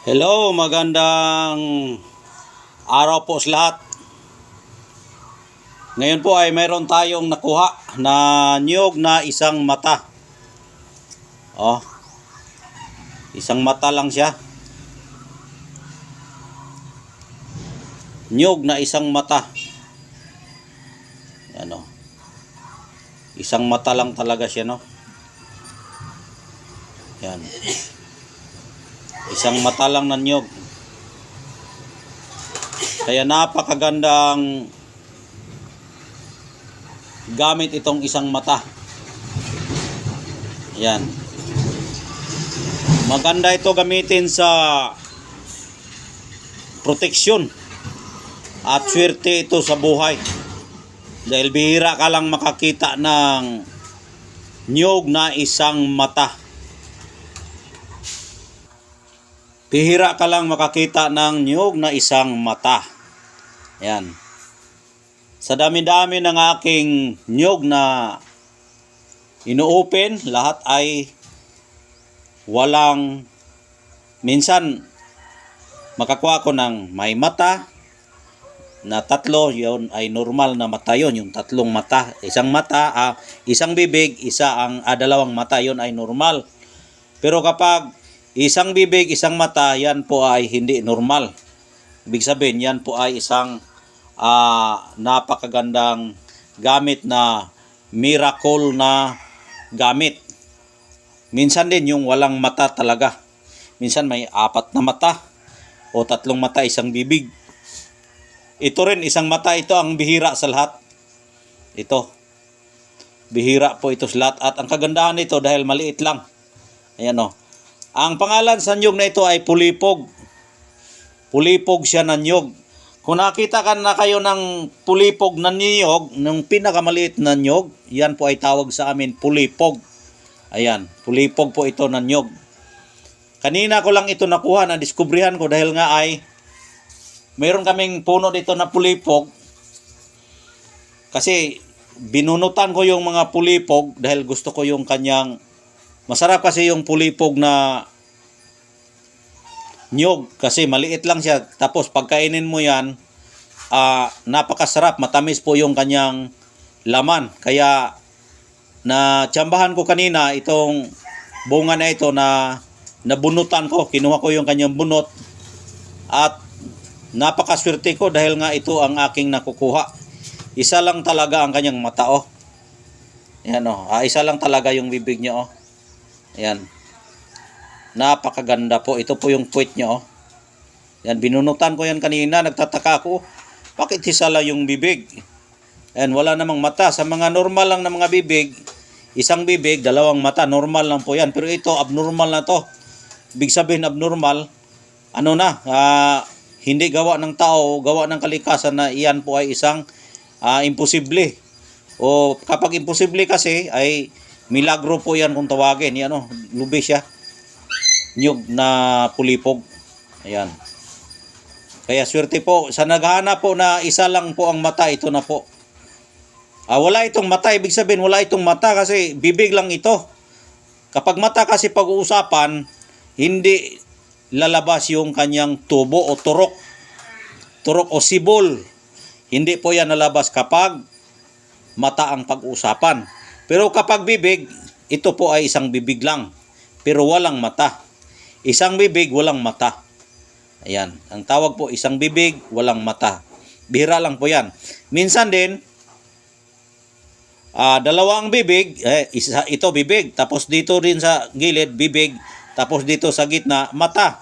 Hello, magandang araw po sa lahat. Ngayon po ay mayroon tayong nakuha na niyog na isang mata. Oh, isang mata lang siya. Niyog na isang mata. Ano? Isang mata lang talaga siya, no? Yan. Isang mata lang na niyog. Kaya napakagandang gamit itong isang mata. Yan. Maganda ito gamitin sa proteksyon at swerte ito sa buhay. Dahil bihira ka lang makakita ng niyog na isang mata. Bihira ka lang makakita ng niyog na isang mata. Yan. Sa dami-dami ng aking niyog na ino-open, lahat ay walang, minsan makakuha ko ng may mata na tatlo, yun ay normal na mata yun, yung tatlong mata. Isang mata, isang bibig, dalawang mata, yun ay normal. Pero kapag isang bibig, isang mata, yan po ay hindi normal. Ibig sabihin, yan po ay isang napakagandang gamit na miracle na gamit. Minsan din yung walang mata talaga. Minsan may 4 na mata o 3 mata, isang bibig. Ito rin, isang mata, ito ang bihira sa lahat. Ito. Bihira po ito sa lahat. At ang kagandahan nito dahil maliit lang. Ayan o. Ang pangalan sa niyog na ito ay pulipog. Pulipog siya na niyog. Kung nakita ka na kayo ng pulipog na niyog, ng pinakamaliit na niyog, yan po ay tawag sa amin pulipog. Ayan, pulipog po ito na niyog. Kanina ko lang ito nakuha, na-discoveryhan ko dahil nga ay mayroon kaming puno dito na pulipog. Kasi binunutan ko yung mga pulipog dahil gusto ko yung kanyang masarap kasi yung pulipog na niyog kasi maliit lang siya. Tapos pagkainin mo yan, napakasarap, matamis po yung kanyang laman. Kaya na-tsambahan ko kanina itong bunga na ito na nabunutan ko. Kinuha ko yung kanyang bunot at napakaswerte ko dahil nga ito ang aking nakukuha. Isa lang talaga ang kanyang mata, oh. Yan, oh. Isa lang talaga yung bibig niya, oh. Ayan. Napakaganda po. Ito po yung puwit niya, oh. Yan, binunutan ko yan kanina. Nagtataka ako, bakit isa lang yung bibig? Ayan, wala namang mata. Sa mga normal lang na mga bibig, isang bibig, 2 mata. Normal lang po yan. Pero ito, abnormal na to. Ibig sabihin, abnormal. Ano na? Hindi gawa ng tao, gawa ng kalikasan na iyan po ay isang imposible. O kapag imposible kasi, ay milagro po yan kung tawagin. Yan, oh, lubi siya. Niyog na pulipog. Ayan. Kaya swerte po. Sa naghahanap po na isa lang po ang mata, ito na po. Wala itong mata. Ibig sabihin, wala itong mata kasi bibig lang ito. Kapag mata kasi pag-uusapan, hindi lalabas yung kanyang tubo o turok. Turok o sibol. Hindi po yan nalabas kapag mata ang pag-uusapan. Pero kapag bibig, ito po ay isang bibig lang. Pero walang mata. Isang bibig, walang mata. Ayan. Ang tawag po, isang bibig, walang mata. Bihira lang po yan. Minsan din, 2 ang bibig, ito bibig. Tapos dito rin sa gilid, bibig. Tapos dito sa gitna, mata.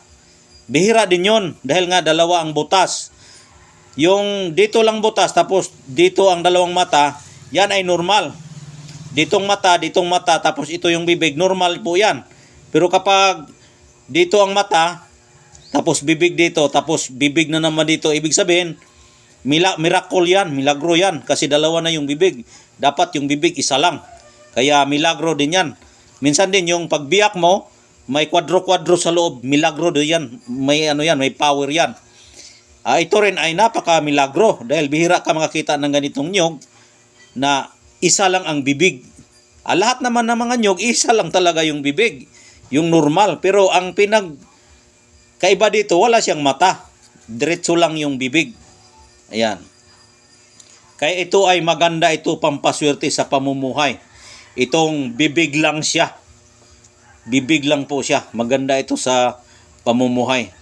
Bihira din yun. Dahil nga 2 ang butas. Yung dito lang butas, tapos dito ang 2 mata, yan ay normal. Ditong mata, tapos ito yung bibig, normal po yan. Pero kapag dito ang mata, tapos bibig dito, tapos bibig na naman dito, ibig sabihin, miracle yan, milagro yan, kasi 2 na yung bibig. Dapat yung bibig isa lang. Kaya milagro din yan. Minsan din yung pagbiyak mo, may kwadro-kwadro sa loob, milagro din yan. May may power yan. Ito rin ay napaka-milagro dahil bihira ka makakita ng ganitong niyog na isa lang ang bibig. Lahat naman ng mga nyog, isa lang talaga yung bibig. Yung normal. Pero ang Kaiba dito, wala siyang mata. Diretso lang yung bibig. Ayan. Kaya ito ay maganda, ito pampaswerte sa pamumuhay. Itong bibig lang siya. Bibig lang po siya. Maganda ito sa pamumuhay.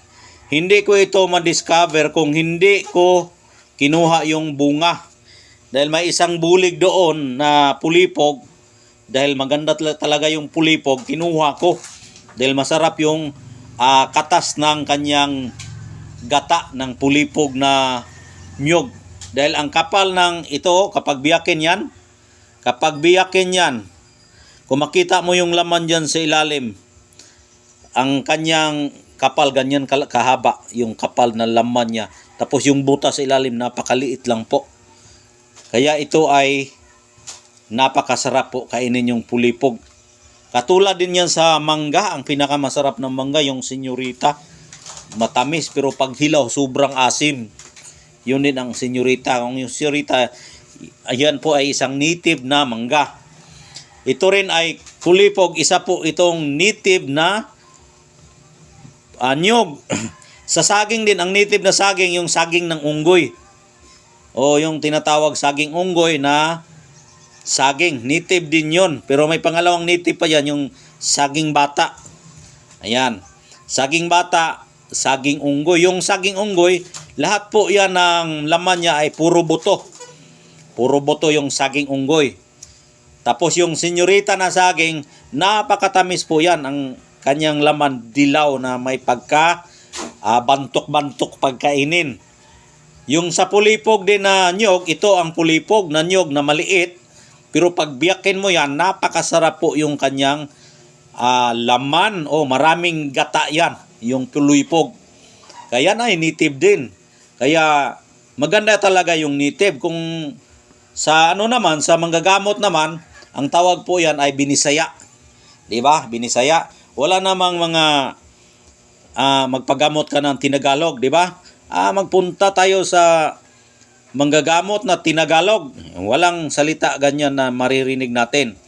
Hindi ko ito ma-discover kung hindi ko kinuha yung bunga. Dahil may isang bulig doon na pulipog. Dahil maganda talaga yung pulipog, kinuha ko. Dahil masarap yung katas ng kanyang gata ng pulipog na nyog. Dahil ang kapal ng ito, kapag biyakin yan, kung makita mo yung laman dyan sa ilalim, ang kanyang kapal, ganyan kahaba, yung kapal na laman niya. Tapos yung buta sa ilalim, napakaliit lang po. Kaya ito ay napakasarap po kainin yung pulipog. Katulad din yan sa mangga, ang pinakamasarap ng mangga, yung senyorita. Matamis, pero pag hilaw, sobrang asim. Yun din ang senyorita. Ang yung senyorita, ayan po ay isang native na mangga. Ito rin ay pulipog, isa po itong native na nyog. Sa saging din, ang native na saging, yung saging ng unggoy. O yung tinatawag saging unggoy na saging. Native din yun. Pero may pangalawang native pa yan, yung saging bata. Ayan. Saging bata, saging unggoy. Yung saging unggoy, lahat po yan ng laman niya ay puro buto. Puro buto yung saging unggoy. Tapos yung senyorita na saging, napakatamis po yan. Ang kanyang laman dilaw na may pagka bantok-bantok pagkainin. Yung sa pulipog din na nyog, ito ang pulipog na nyog na maliit. Pero pag biyakin mo yan, napakasarap po yung kanyang laman. Maraming gata yan, yung pulipog. Kaya na, native din. Kaya maganda talaga yung native. Kung sa naman, sa manggagamot naman, ang tawag po yan ay binisaya. Diba? Binisaya. Wala namang mga magpagamot ka ng tinagalog, diba? Magpunta tayo sa manggagamot na tinagalog. Walang salita ganyan na maririnig natin.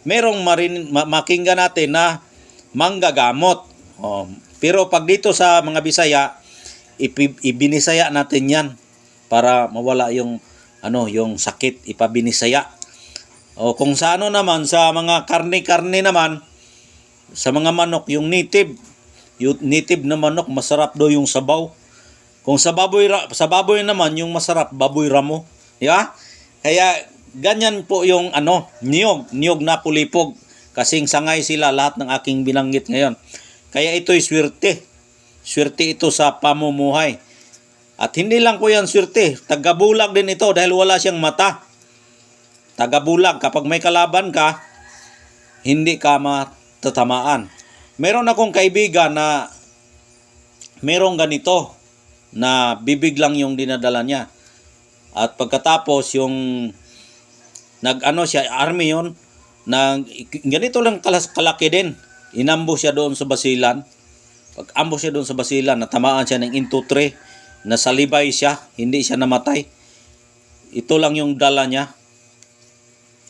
Merong makinggan natin na manggagamot. Pero pag dito sa mga Bisaya, ibinisaya natin yan para mawala yung yung sakit, ipabinisaya. Kung sa naman, sa mga karne-karne naman, sa mga manok, yung native na manok, masarap do yung sabaw. Kung sa baboy naman, yung masarap, baboy ramo. Yeah? Kaya ganyan po yung niyog na pulipog. Kasing sangay sila lahat ng aking binanggit ngayon. Kaya ito'y swerte. Swerte ito sa pamumuhay. At hindi lang po yan swerte. Tagabulag din ito dahil wala siyang mata. Tagabulag. Kapag may kalaban ka, hindi ka matatamaan. Meron akong kaibigan na merong ganito na bibig lang yung dinadala niya. At pagkatapos yung siya, army yun, ganito lang kalaki din. Inambush siya doon sa basilan. Pag ambush siya doon sa basilan, natamaan siya ng into 3, nasalibay siya, hindi siya namatay. Ito lang yung dala niya.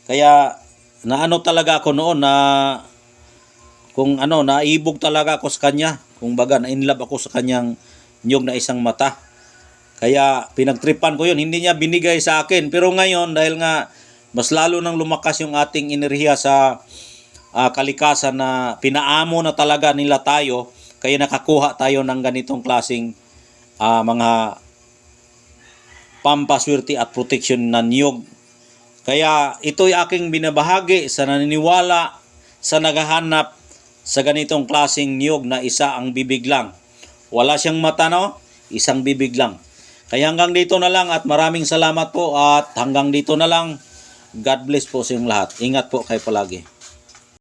Kaya talaga ako noon na kung naibog talaga ako sa kanya. Kung baga, na-inlove ako sa kanyang nyog na isang mata. Kaya pinagtripan ko yun. Hindi niya binigay sa akin. Pero ngayon, dahil nga mas lalo nang lumakas yung ating enerhiya sa kalikasan na pinaamo na talaga nila tayo, kaya nakakuha tayo ng ganitong klaseng mga pampaswerte at protection na niyog. Kaya ito'y aking binabahagi sa naniniwala sa naghahanap sa ganitong klaseng niyog na isa ang bibig lang. Wala siyang mata, isang bibig lang. Kaya hanggang dito na lang at maraming salamat po at hanggang dito na lang. God bless po sa inyong lahat. Ingat po kayo palagi.